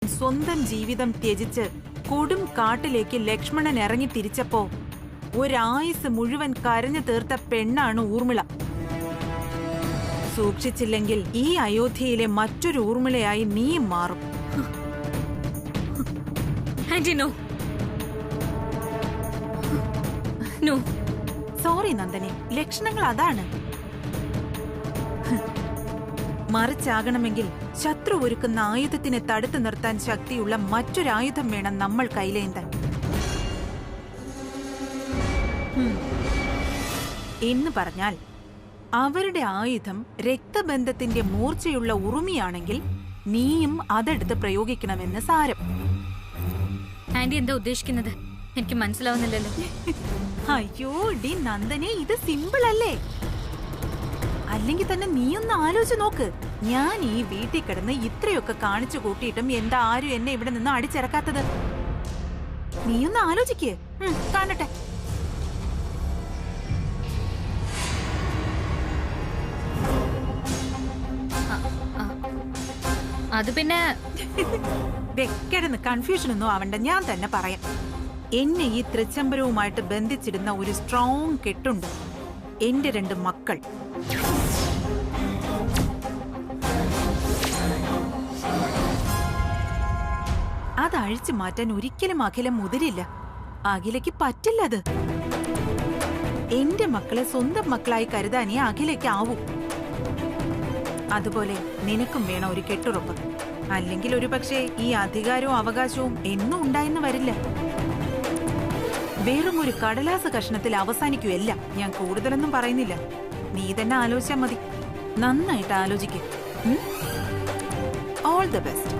സ്വന്തം ജീവിതം ത്യജിച്ച് കൊടും കാട്ടിലേക്ക് ലക്ഷ്മണൻ ഇറങ്ങി തിരിച്ചപ്പോ ഒരായുസ് മുഴുവൻ കരഞ്ഞു തീർത്ത പെണ്ണാണ് ഊർമിള. സൂക്ഷിച്ചില്ലെങ്കിൽ ഈ അയോധ്യയിലെ മറ്റൊരു ഊർമിളയായി നീയും മാറും. സോറി നന്ദനെ, ലക്ഷണങ്ങൾ അതാണ്. മറിച്ചാകണമെങ്കിൽ ശത്രു ഒരുക്കുന്ന ആയുധത്തിനെ തടുത്തു നിർത്താൻ ശക്തിയുള്ള മറ്റൊരായുധം വേണം നമ്മൾ കൈലേന്താൻ. എന്ന് പറഞ്ഞാൽ അവരുടെ ആയുധം രക്തബന്ധത്തിന്റെ മൂർച്ചയുള്ള ഉറുമിയാണെങ്കിൽ നീയും അതെടുത്ത് പ്രയോഗിക്കണമെന്ന് സാരം. ആന്റി എന്താ ഉദ്ദേശിക്കുന്നത്? എനിക്ക് മനസ്സിലാവുന്നില്ലല്ലോ. അയ്യോ ഡി നന്ദനെ, ഇത് സിമ്പിൾ അല്ലേ? അല്ലെങ്കിൽ തന്നെ നീയൊന്ന് ആലോചിച്ച് നോക്ക്. ഞാൻ ഈ വീട്ടിൽ കിടന്ന് ഇത്രയൊക്കെ കാണിച്ചു കൂട്ടിയിട്ടും എന്താ ആരും എന്നെ ഇവിടെ നിന്ന് അടിച്ചിറക്കാത്തത്? നീയൊന്ന് ആലോചിക്കേ. കാണട്ടെ. അത് പിന്നെ കിടന്ന് കൺഫ്യൂഷൻ ഒന്നും ആവണ്ട, ഞാൻ തന്നെ പറയാം. എന്നെ ഈ തൃച്ചംബരവുമായിട്ട് ബന്ധിച്ചിടുന്ന ഒരു സ്ട്രോങ് കെട്ടുണ്ട്. എന്റെ 2 മക്കൾ. അത് അഴിച്ചു മാറ്റാൻ ഒരിക്കലും അഖില മുതിരില്ല. അഖിലയ്ക്ക് പറ്റില്ലത്. എന്റെ മക്കളെ സ്വന്തം മക്കളായി കരുതാനേ അഖിലയ്ക്ക് ആവൂ. അതുപോലെ നിനക്കും വേണം ഒരു കെട്ടുറപ്പ്. അല്ലെങ്കിൽ ഒരുപക്ഷെ ഈ അധികാരവും അവകാശവും എന്നും ഉണ്ടായെന്ന് വരില്ല. വെറും ഒരു കടലാസ് കഷ്ണത്തിൽ അവസാനിക്കുകയല്ല. ഞാൻ കൂടുതലൊന്നും പറയുന്നില്ല, നീ തന്നെ ആലോചിച്ചാൽ മതി. നന്നായിട്ട് ആലോചിക്കും. All the best.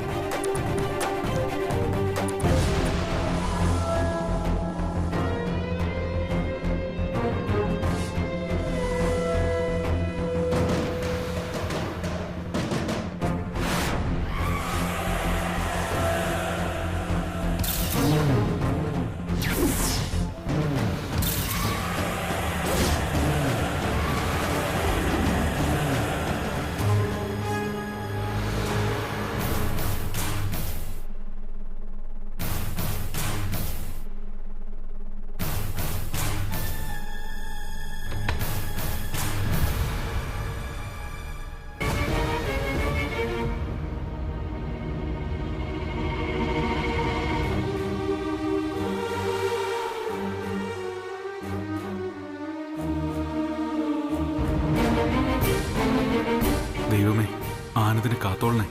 ദൈവമേ, ആനന്ദിനെ കാത്തോളണേ.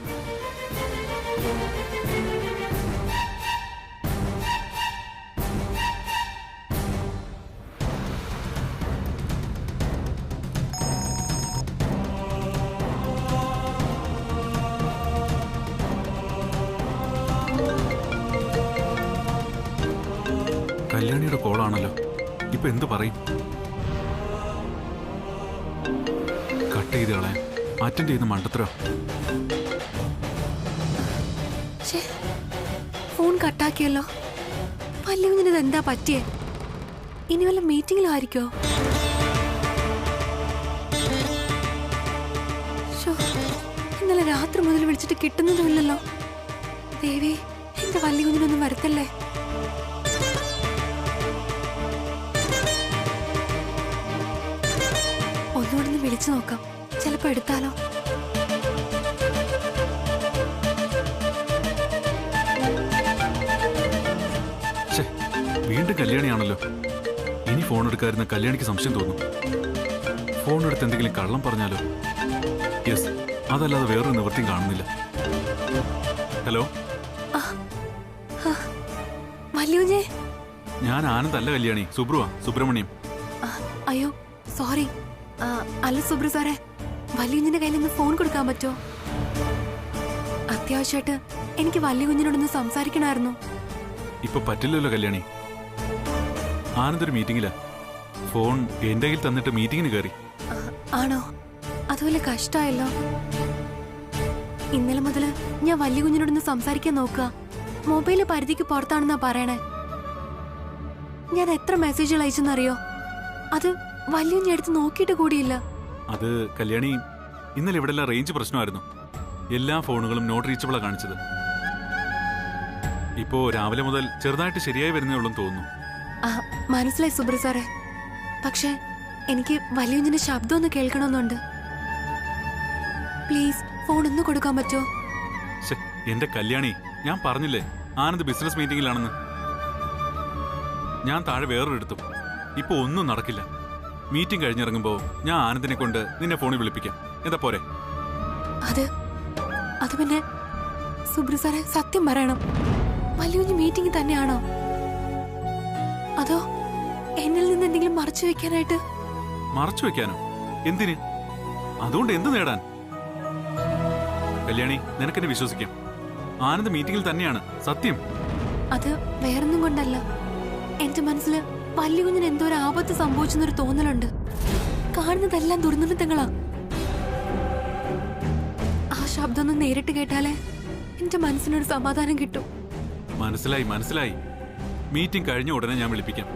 കല്യാണിയുടെ കോളാണല്ലോ. ഇപ്പൊ എന്തു പറയും? കട്ട് ചെയ്ത് കളയാൻ അറ്റൻഡ് ചെയ്യുന്ന മണ്ടത്തരോ? ഫോൺ കട്ടാക്കിയല്ലോ. വല്യകുഞ്ഞിന് എന്താ പറ്റിയേ? ഇനി വല്ല മീറ്റിംഗിലായിരിക്കോ? ഇന്നലെ രാത്രി മുതൽ വിളിച്ചിട്ട് കിട്ടുന്നതുമില്ലല്ലോ. ദേവി, എന്റെ വല്യകുഞ്ഞിനൊന്നും വരുത്തല്ലേ. ഒന്നുകൂടെ വിളിച്ചു നോക്കാം, ചിലപ്പോ എടുത്താലോ. വീണ്ടും കല്യാണിയാണല്ലോ. ഇനി ഫോൺ എടുക്കാതിരുന്ന കല്യാണിക്ക് സംശയം തോന്നും. ഫോൺ എടുത്ത് എന്തെങ്കിലും കള്ളം പറഞ്ഞാലോ? യെസ്, അതല്ലാതെ വേറൊരു നിവൃത്തിയും കാണുന്നില്ല. ഹലോ, വല്യുഞ്ഞേ, ഞാൻ ആനന്ദല്ല കല്യാണി, സുബ്രഹ്മണ്യം. അയ്യോ സോറി. അല്ല സുബ്രു സാറേ, വല്യുഞ്ഞിന്റെ കയ്യിൽ നിന്ന് ഫോൺ കൊടുക്കാൻ പറ്റോ? അത്യാവശ്യമായിട്ട് എനിക്ക് വല്യകുഞ്ഞിനോടൊന്ന് സംസാരിക്കണമായിരുന്നു. ഇപ്പൊ പറ്റില്ലല്ലോ കല്യാണി. ആനന്ദൊരു മീറ്റിംഗിലാ. ഫോൺ എന്റെ കയ്യിൽ തന്നിട്ട് മീറ്റിംഗിന് കയറി. ആണോ? അതുപോലെ കഷ്ടായല്ലോ. ഇന്നലെ മുതല് ഞാൻ വല്യകുഞ്ഞിനോടൊന്ന് സംസാരിക്കാൻ നോക്കുക. മൊബൈല് പരിധിക്ക് പുറത്താണെന്നാ പറയണേ. ഞാൻ എത്ര മെസ്സേജുകൾ അയച്ചെന്നറിയോ? അത് വല്യുഞ്ഞി എടുത്ത് നോക്കിയിട്ട് കൂടിയില്ല. അത് കല്യാണി, ഇന്നലെ ഇവിടെ റേഞ്ച് പ്രശ്നമായിരുന്നു. എല്ലാ ഫോണുകളും നോട്ട് റീച്ചബിളാ കാണിച്ചത്. ഇപ്പോ രാവിലെ മുതൽ ചെറുതായിട്ട് ശരിയായി വരുന്നേ ഉള്ളൂ തോന്നുന്നു. ആ മനസ്സിലായി സുബ്ര സാറേ. പക്ഷെ എനിക്ക് വലിയ ശബ്ദം ഒന്ന് കേൾക്കണമെന്നുണ്ട്. പ്ലീസ് ഫോൺ ഒന്ന് കൊടുക്കാൻ പറ്റുമോ? എന്റെ കല്യാണി, ഞാൻ പറഞ്ഞില്ലേ ആനന്ദ് ബിസിനസ് മീറ്റിംഗിലാണെന്ന്. ഞാൻ താഴെ വേറൊരിടത്തും. ഇപ്പൊ ഒന്നും നടക്കില്ല. മീറ്റിംഗ് കഴിഞ്ഞിറങ്ങുമ്പോ ഞാൻ ആനന്ദിനെ കൊണ്ട് നിന്നെ ഫോണിൽ വിളിപ്പിക്കാം. എന്താ പോരെ? അത് പിന്നെ സുബ്ര സാറേ, സത്യം പറയണം, വലിയ മീറ്റിംഗ് തന്നെയാണോ? അതോ എന്നിൽ നിന്ന് എന്തെങ്കിലും മറച്ചു വെക്കാനായിട്ട്? മറച്ചു വെക്കാനോ? എന്തിന്? അതുകൊണ്ട് എന്ത് നേടാൻ? കല്യാണി, നിനക്കെന്നെ വിശ്വസിക്കാം. ആനന്ദ് മീറ്റിംഗിൽ തന്നെയാണ്, സത്യം. അത് വേറൊന്നും കൊണ്ടല്ല. എന്റെ മനസ്സിൽ വലിയ കുഞ്ഞിന് എന്തോ ഒരു ആപത്ത് സംഭവിച്ചെന്നൊരു തോന്നലുണ്ട്. കാണുന്നതെല്ലാം ദുർനിമിത്തങ്ങളാ. ആ ശബ്ദം ഒന്ന് നേരിട്ട് കേട്ടാലേ എന്റെ മനസ്സിനൊരു സമാധാനം കിട്ടും. മനസ്സിലായി. മീറ്റിംഗ് കഴിഞ്ഞ ഉടനെ ഞാൻ വിളിപ്പിക്കാം.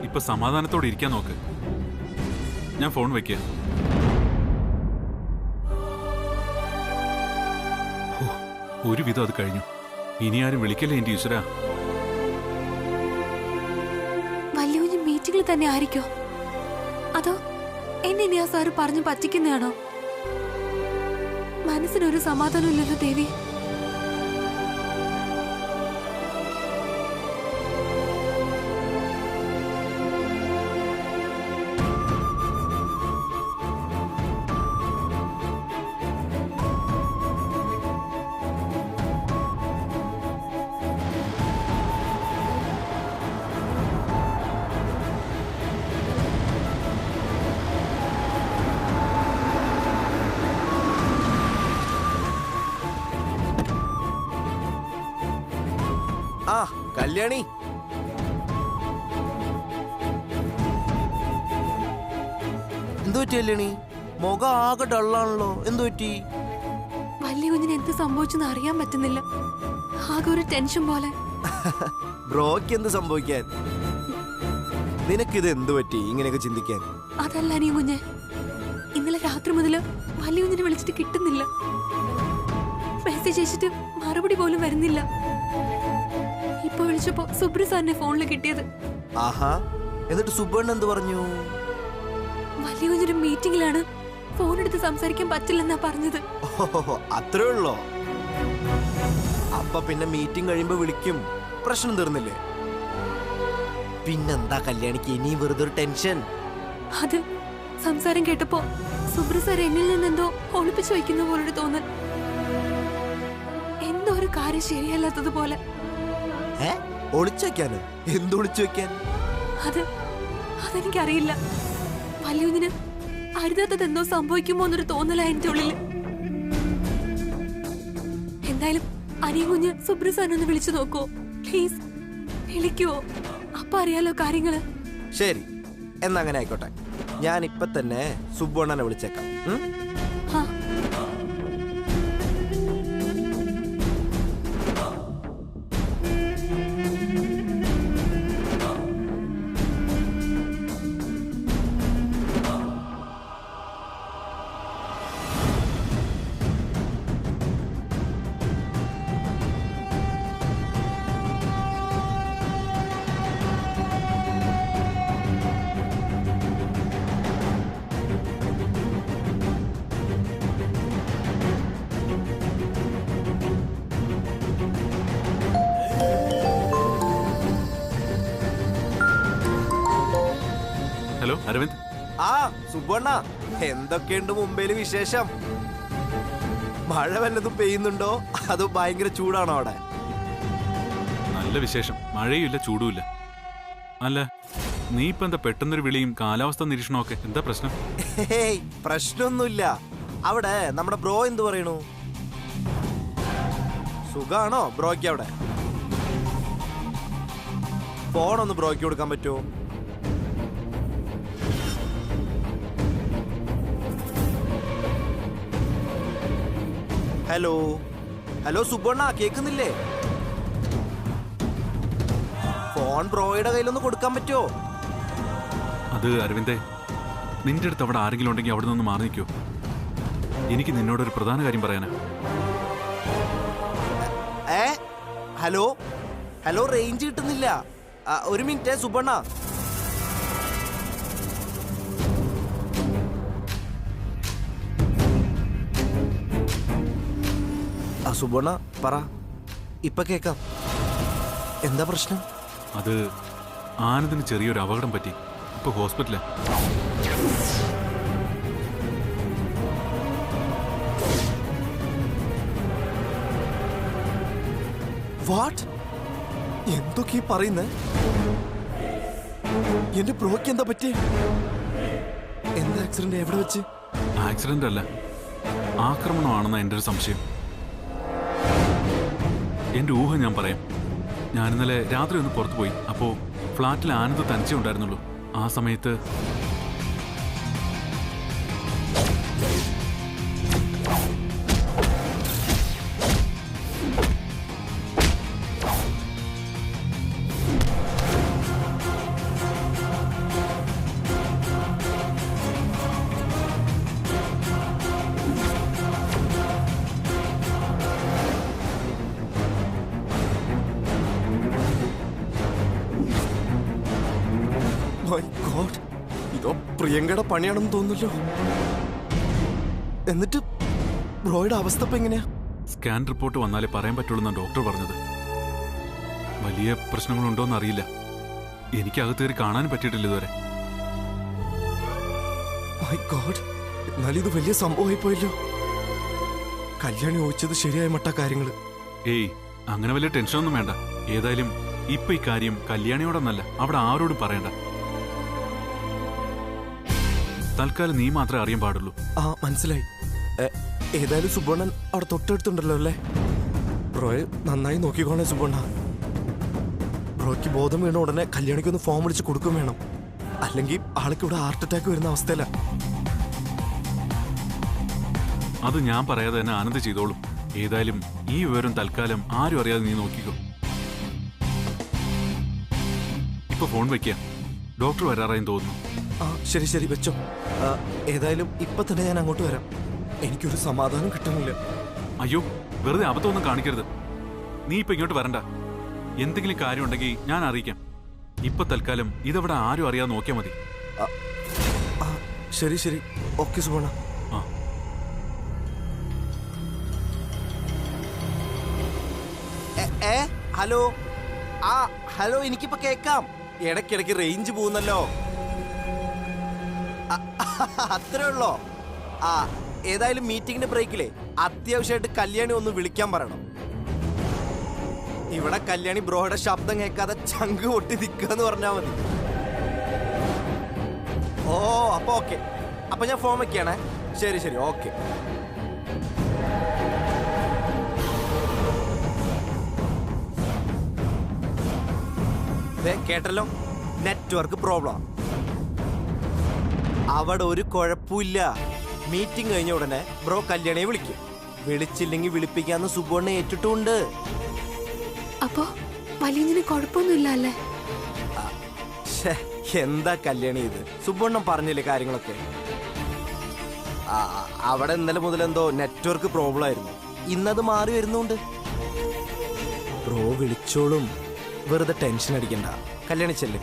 ഇപ്പൊ സമാധാനത്തോടെ ഇരിക്കാൻ നോക്ക്. ഞാൻ ഫോൺ വെക്കുക. ഒരുവിധം അത് കഴിഞ്ഞു. ഇനി ആരും വിളിക്കല്ലേ എന്റെ ഈശ്വര. വലിയ കുഞ്ഞ് മീറ്റിംഗിൽ തന്നെ ആയിരിക്കോ? അതോ എന്നെ ഇനി ആ സാറ് പറഞ്ഞു പറ്റിക്കുന്നതാണോ? മനസ്സിനൊരു സമാധാനം ഇല്ലല്ലോ ദേവി. ആ കല്യാണി, എന്തു പറ്റി കല്യാണി? മുഖം ആകെ ഡള്ളാണല്ലോ, എന്തു പറ്റി? വലിയ കുഞ്ഞിന് എന്ത് സംഭവിച്ചെന്ന് അറിയാൻ പറ്റുന്നില്ല. ആകെ ഒരു ടെൻഷൻ പോലെ. ബ്രോയ്ക്ക് എന്ത് സംഭവിക്കാൻ? നിനക്കിത് എന്തു പറ്റി ഇങ്ങനെയൊക്കെ ചിന്തിക്കാൻ? അതല്ല നീ കുഞ്ഞെ, ഇന്നലെ രാത്രി മുതല് വലിയ കുഞ്ഞിനെ വിളിച്ചിട്ട് കിട്ടുന്നില്ല. മെസ്സേജ് അയച്ചിട്ട് മറുപടി പോലും വരുന്നില്ല. ഇപ്പൊ വിളിച്ചപ്പോ സുബ്ര സാറിന്റെ ഫോണിൽ കിട്ടിയത്. ആഹാ, എന്നിട്ട് സുബ്ബണ്ണ എന്ത് പറഞ്ഞു? വലിയ കുഞ്ഞൊരു മീറ്റിംഗിലാണ്, ഫോൺ എടുത്ത് സംസാരിക്കാൻ പറ്റില്ലെന്നാ പറഞ്ഞത്. ഓഹോ, അത്രേ ഉള്ളോ? അപ്പൊ പിന്നെ മീറ്റിംഗ് കഴിയുമ്പോ വിളിക്കും, പ്രശ്നം തീർന്നില്ലേ? പിന്നെന്താ കല്യാണിക്ക് ഇനി വെറുതെ ഒരു ടെൻഷൻ? അത് സംസാരം കേട്ടപ്പോ സുബ്ര സാർ എന്നിൽ നിന്നെന്തോ ഒളിപ്പിച്ചു വയ്ക്കുന്ന പോലൊരു തോന്നൽ. എന്തോ ഒരു കാര്യം ശരിയല്ലാത്തതുപോലെ. ഒളിച്ചു വെക്കാനോ? എന്ത് ഒളിച്ചു വെക്കാൻ? അതെനിക്കറിയില്ല. വലിയ അരുതാത്തത് എന്തോ സംഭവിക്കുമോ എന്നൊരു തോന്നലാ എന്റെ ഉള്ളില്. എന്തായാലും അനിയ കുഞ്ഞ് സുബ്ര സാറിനൊന്ന് വിളിച്ചു നോക്കോ പ്ലീസ്? വിളിക്കുവോ? അപ്പൊ അറിയാലോ കാര്യങ്ങള്. ശരി, എന്നാ അങ്ങനെ ആയിക്കോട്ടെ. ഞാൻ ഇപ്പൊ തന്നെ സുബ്ബണ്ണനെ വിളിച്ചേക്കാം. ഹലോ അരവിന്ദ്. ആ സുബ്ബണ്ണ, എന്തൊക്കെയുണ്ട് മുംബൈയില് വിശേഷം? മഴ വല്ലതും പെയ്യുന്നുണ്ടോ അതോ ഭയങ്കര ചൂടാണോ അവിടെ? നല്ല വിശേഷം. മഴയുമില്ല, ചൂടുമില്ല. അല്ല, നീ ഇപ്പൊ എന്താ പെട്ടെന്നൊരു വിളിയും കാലാവസ്ഥ നിരീക്ഷണമൊക്കെ? എന്താ പ്രശ്നം? പ്രശ്നമൊന്നുമില്ല. അവിടെ നമ്മുടെ ബ്രോ എന്ത് പറയണു? സുഖാണോ ബ്രോയ്ക്ക് അവിടെ? ഫോണൊന്ന് ബ്രോയ്ക്ക് കൊടുക്കാൻ പറ്റുമോ? ഹലോ ഹലോ സുബ്ബണ്ണ, കേക്കുന്നില്ലേ? ഫോൺ ബ്രോയുടെ കയ്യിലൊന്ന് കൊടുക്കാൻ പറ്റുമോ? അത് അരവിന്ദേ, നിന്റെ അടുത്ത് അവിടെ ആരെങ്കിലും ഉണ്ടെങ്കിൽ അവിടെ നിന്ന് മാറി നിൽക്കോ? എനിക്ക് നിന്നോടൊരു പ്രധാന കാര്യം പറയാനാ. ഹലോ ഹലോ, റേഞ്ച് കിട്ടുന്നില്ല. ഒരു മിനിറ്റ് സുബണ്ണ. സുബണ്ണ പറ, ഇപ്പൊ കേക്കാം. എന്താ പ്രശ്നം? അത് ആനന്ദിന് ചെറിയൊരു അപകടം പറ്റി. ഇപ്പൊ ഹോസ്പിറ്റലാ. വാട്ട്? എന്തൊക്കെയാ പറയുന്നേ? എന്റെ ബ്രോയ്ക്ക് എന്താ പറ്റിയ? എന്താ ആക്സിഡന്റ്? എവിടെ വെച്ച്? ആക്സിഡന്റ് അല്ല, ആക്രമണമാണെന്ന എൻ്റെ ഒരു സംശയം. എൻ്റെ ഊഹം ഞാൻ പറയാം. ഞാൻ ഇന്നലെ രാത്രി ഒന്ന് പുറത്തു പോയി. അപ്പോൾ ഫ്ലാറ്റിൽ ആനന്ദ് തനിച്ചേ ഉണ്ടായിരുന്നുള്ളൂ. ആ സമയത്ത് ഇതോ പ്രിയങ്കയുടെ പണിയാണെന്ന് തോന്നുന്നല്ലോ. എന്നിട്ട് ബ്രോയുടെ അവസ്ഥ ഇപ്പൊ എങ്ങനെയാ? സ്കാൻ റിപ്പോർട്ട് വന്നാലേ പറയാൻ പറ്റുള്ളൂ ഡോക്ടർ പറഞ്ഞത്. വലിയ പ്രശ്നങ്ങളുണ്ടോന്ന് അറിയില്ല. എനിക്ക് അകത്ത് കയറി കാണാനും പറ്റിയിട്ടില്ല ഇതുവരെ. എന്നാലും ഇത് വലിയ സംഭവമായി പോയല്ലോ. കല്യാണി ചോദിച്ചത് ശരിയായ മട്ട കാര്യങ്ങള്. ഏയ്, അങ്ങനെ വലിയ ടെൻഷനൊന്നും വേണ്ട. ഏതായാലും ഇപ്പൊ ഈ കാര്യം കല്യാണിയോടൊന്നല്ല, അവിടെ ആരോടും പറയണ്ട. തൽക്കാലം നീ മാത്രമേ അറിയാൻ പാടുള്ളൂ. മനസ്സിലായി. ഏതായാലും സുബണ്ണൻ അവിടെ തൊട്ടടുത്തുണ്ടല്ലോ അല്ലേ? ബ്രോയെ നന്നായി നോക്കിക്കോണേ സുബണ്ണ. ബ്രോയ്ക്ക് ബോധം വീണ ഉടനെ കല്യാണിക്കൊന്ന് ഫോം വിളിച്ച് കൊടുക്കും വേണം. അല്ലെങ്കിൽ ആൾക്ക് ഇവിടെ ഹാർട്ട് അറ്റാക്ക് വരുന്ന അവസ്ഥയില. അത് ഞാൻ പറയാതെ തന്നെ ആനന്ദ് ചെയ്തോളും. ഏതായാലും ഈ വിവരം തൽക്കാലം ആരും അറിയാതെ നീ നോക്കിക്കോ. ഇപ്പൊ ഫോൺ വെക്കുക. ഡോക്ടർ വരാറായും തോന്നുന്നു. ശരി ശരി വെച്ചോ. ഏതായാലും ഇപ്പൊ തന്നെ ഞാൻ അങ്ങോട്ട് വരാം. എനിക്കൊരു സമാധാനം കിട്ടുന്നില്ല. അയ്യോ, വെറുതെ അബദ്ധമൊന്നും കാണിക്കരുത്. നീ ഇപ്പൊ ഇങ്ങോട്ട് വരണ്ട. എന്തെങ്കിലും കാര്യം ഉണ്ടെങ്കിൽ ഞാൻ അറിയിക്കാം. ഇപ്പൊ തൽക്കാലം ഇതവിടെ ആരും അറിയാതെ നോക്കിയാൽ മതി. ശരി ശരി, ഓക്കെ സുബണ്ണ. ഹലോ. ഹലോ, എനിക്കിപ്പോ കേക്കാം. ഇടയ്ക്കിടയ്ക്ക് റേഞ്ച് പോകുന്നല്ലോ. അത്രേ ഉള്ളോ? ഏതായാലും മീറ്റിംഗിന്റെ ബ്രേക്കിലെ അത്യാവശ്യമായിട്ട് കല്യാണി ഒന്ന് വിളിക്കാൻ പറയണം. ഇവിടെ കല്യാണി ബ്രോയുടെ ശബ്ദം കേൾക്കാതെ ചങ്ക് പൊട്ടി നിൽക്കാന്ന് പറഞ്ഞാൽ മതി. ഓ, അപ്പൊ ഓക്കെ. അപ്പൊ ഞാൻ ഫോൺ വെക്കാണേ. ശരി ശരി, ഓക്കെ. കേട്ടല്ലോ, നെറ്റ്വർക്ക് പ്രോബ്ലം. അവിടെ ഒരു കുഴപ്പമില്ല. മീറ്റിംഗ് കഴിഞ്ഞ ഉടനെ ബ്രോ കല്യാണിയെ വിളിക്കും. വിളിച്ചില്ലെങ്കിൽ വിളിപ്പിക്കാന്ന് സുബണ്ണ ഏറ്റിട്ടുണ്ട്. അപ്പോ വലിയതിന് കുഴപ്പമൊന്നുമില്ല അല്ലേ? എന്താ കല്യാണി ഇത്? സുബണ്ണൻ പറഞ്ഞില്ലേ കാര്യങ്ങളൊക്കെ? അവിടെ ഇന്നലെ മുതൽ എന്തോ നെറ്റ്വർക്ക് പ്രോബ്ലം ആയിരുന്നു. ഇന്നത് മാറി വരുന്നുണ്ട്. ബ്രോ വിളിച്ചോളും. വെറുതെ ടെൻഷൻ അടിക്കണ്ട. കല്യാണി ചെല്ലും.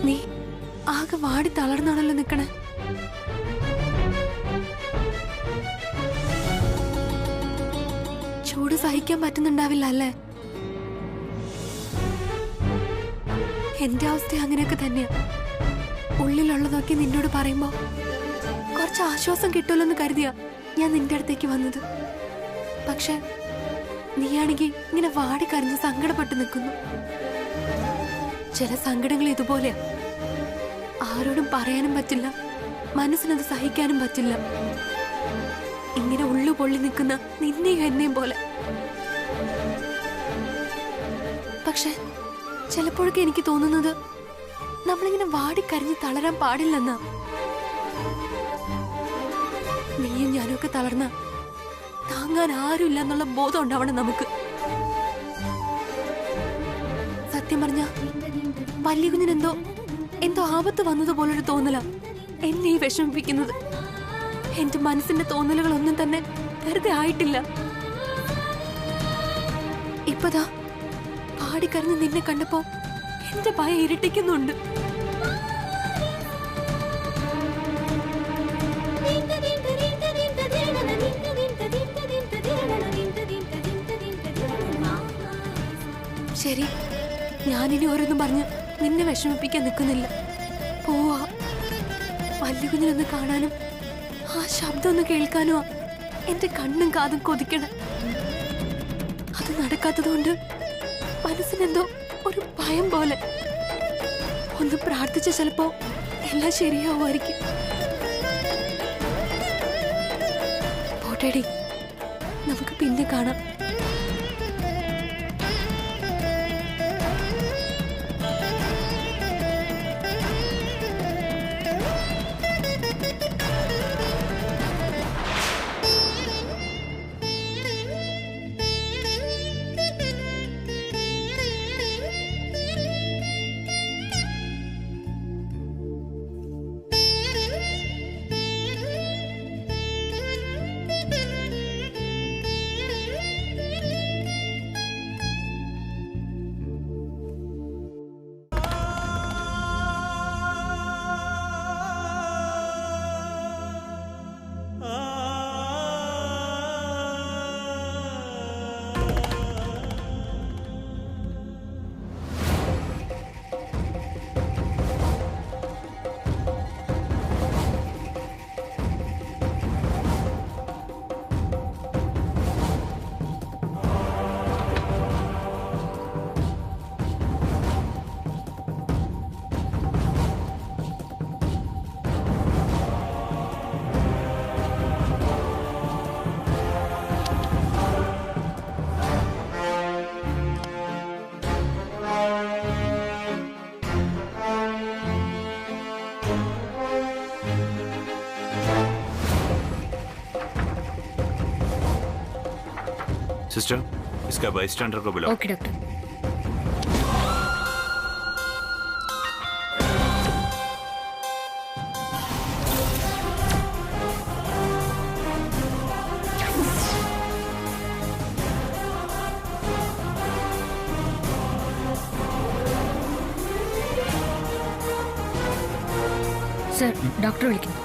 നീ ആകെ വാടി തളർന്നാണല്ലോ നിക്കണേ. ചൂട് സഹിക്കാൻ പറ്റുന്നുണ്ടാവില്ല അല്ലേ? എന്റെ അവസ്ഥ അങ്ങനെയൊക്കെ തന്നെയാ. ഉള്ളിലുള്ളതൊക്കെ നിന്നോട് പറയുമ്പോ കുറച്ച് ആശ്വാസം കിട്ടുമല്ലോ എന്ന് കരുതിയാ ഞാൻ നിന്റെ അടുത്തേക്ക് വന്നത്. പക്ഷെ നീയാണെങ്കിൽ ഇങ്ങനെ വാടി കരഞ്ഞ് സങ്കടപ്പെട്ട് നിൽക്കുന്നു. ചില സങ്കടങ്ങൾ ഇതുപോലെ ആരോടും പറയാനും പറ്റില്ല, മനസ്സിനത് സഹിക്കാനും പറ്റില്ല. ഇങ്ങനെ ഉള്ളു പൊള്ളി നിൽക്കുന്ന നിന്നെയും എന്നെയും പോലെ. പക്ഷെ ചിലപ്പോഴൊക്കെ എനിക്ക് തോന്നുന്നത് നമ്മളിങ്ങനെ വാടിക്കരഞ്ഞ് തളരാൻ പാടില്ലെന്നാ. നീയും ഞാനൊക്കെ തളർന്ന താങ്ങാൻ ആരുമില്ല എന്നുള്ള ബോധം ഉണ്ടാവണം നമുക്ക്. സത്യം പറഞ്ഞ വലിയ കുഞ്ഞിനെന്തോ എന്തോ ആപത്ത് വന്നതുപോലൊരു തോന്നല എന്നെ ഈ വിഷമിപ്പിക്കുന്നത്. എന്റെ മനസ്സിന്റെ തോന്നലുകളൊന്നും തന്നെ വെറുതെ ആയിട്ടില്ല. ഇപ്പതാ പാടിക്കരഞ്ഞ് നിന്നെ കണ്ടപ്പോ എന്റെ ഭയം ഇരട്ടിക്കുന്നുണ്ട്. ശരി, ഞാനിനി ഓരോന്നും പറഞ്ഞ് നിന്നെ വിഷമിപ്പിക്കാൻ നിൽക്കുന്നില്ല. പോവാ. വല്യ കുഞ്ഞിനൊന്ന് കാണാനും ആ ശബ്ദം ഒന്ന് കേൾക്കാനുമാ എന്റെ കണ്ണും കാതും കൊതിക്കണം. അത് നടക്കാത്തതുകൊണ്ട് മനസ്സിനെന്തോ ഒരു ഭയം പോലെ. ഒന്ന് പ്രാർത്ഥിച്ച ചിലപ്പോ എല്ലാം ശരിയാവുമായിരിക്കും. പോട്ടേടി, നമുക്ക് പിന്നെ കാണാം. सिस्टर, इसका बाइस्टैंडर को बुलाओ। Okay doctor. सर, डॉक्टर विളിക്കുന്നു.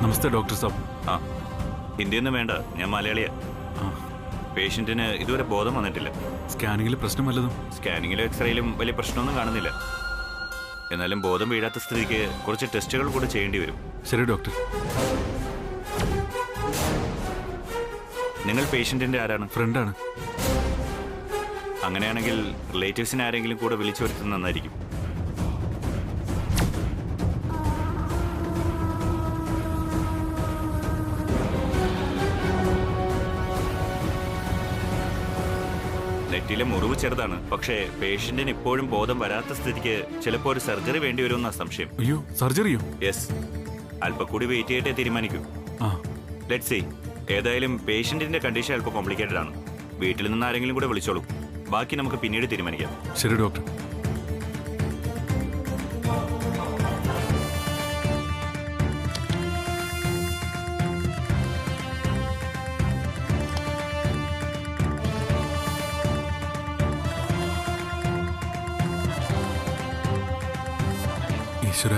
നമസ്തേ ഡോക്ടർ സാബ്. ആ, ഹിന്ദിയൊന്നും വേണ്ട, ഞാൻ മലയാളിയാ. പേഷ്യന്റിന് ഇതുവരെ ബോധം വന്നിട്ടില്ല. സ്കാനിങ്ങിൽ പ്രശ്നം വല്ലതും? സ്കാനിങ്ങിലും എക്സ്റേയിലും വലിയ പ്രശ്നമൊന്നും കാണുന്നില്ല. എന്നാലും ബോധം വീഴാത്ത സ്ഥിതിക്ക് കുറച്ച് ടെസ്റ്റുകൾ കൂടെ ചെയ്യേണ്ടി വരും. ശരി ഡോക്ടർ. നിങ്ങൾ പേഷ്യന്റിന്റെ ആരാണ്? ഫ്രണ്ടാണ്. അങ്ങനെയാണെങ്കിൽ റിലേറ്റീവ്സിനെ ആരെങ്കിലും കൂടെ വിളിച്ചു വരുത്തുന്നത് നന്നായിരിക്കും. നെറ്റിയിലെ മുറിവ് ചെറുതാണ്, പക്ഷേ പേഷ്യന്റിന് ഇപ്പോഴും ബോധം വരാത്ത സ്ഥിതിക്ക് ചിലപ്പോൾ ഒരു സർജറി വേണ്ടി വരുമെന്ന സംശയം. അയ്യോ, സർജറിയോ? യെസ്, അല്പം കൂടി വെയിറ്റ് ചെയ്തിട്ടേ തീരുമാനിക്കൂ. ആ, ലെറ്റ് സീ. ഏതായാലും പേഷ്യന്റിന്റെ കണ്ടീഷൻ അല്പം കോംപ്ലിക്കേറ്റഡ് ആണ്. വീട്ടിൽ നിന്ന് ആരെങ്കിലും കൂടെ വിളിച്ചോളൂ. ബാക്കി നമുക്ക് പിന്നീട് തീരുമാനിക്കാം. ശരി ഡോക്ടർ. ഈശ്വര,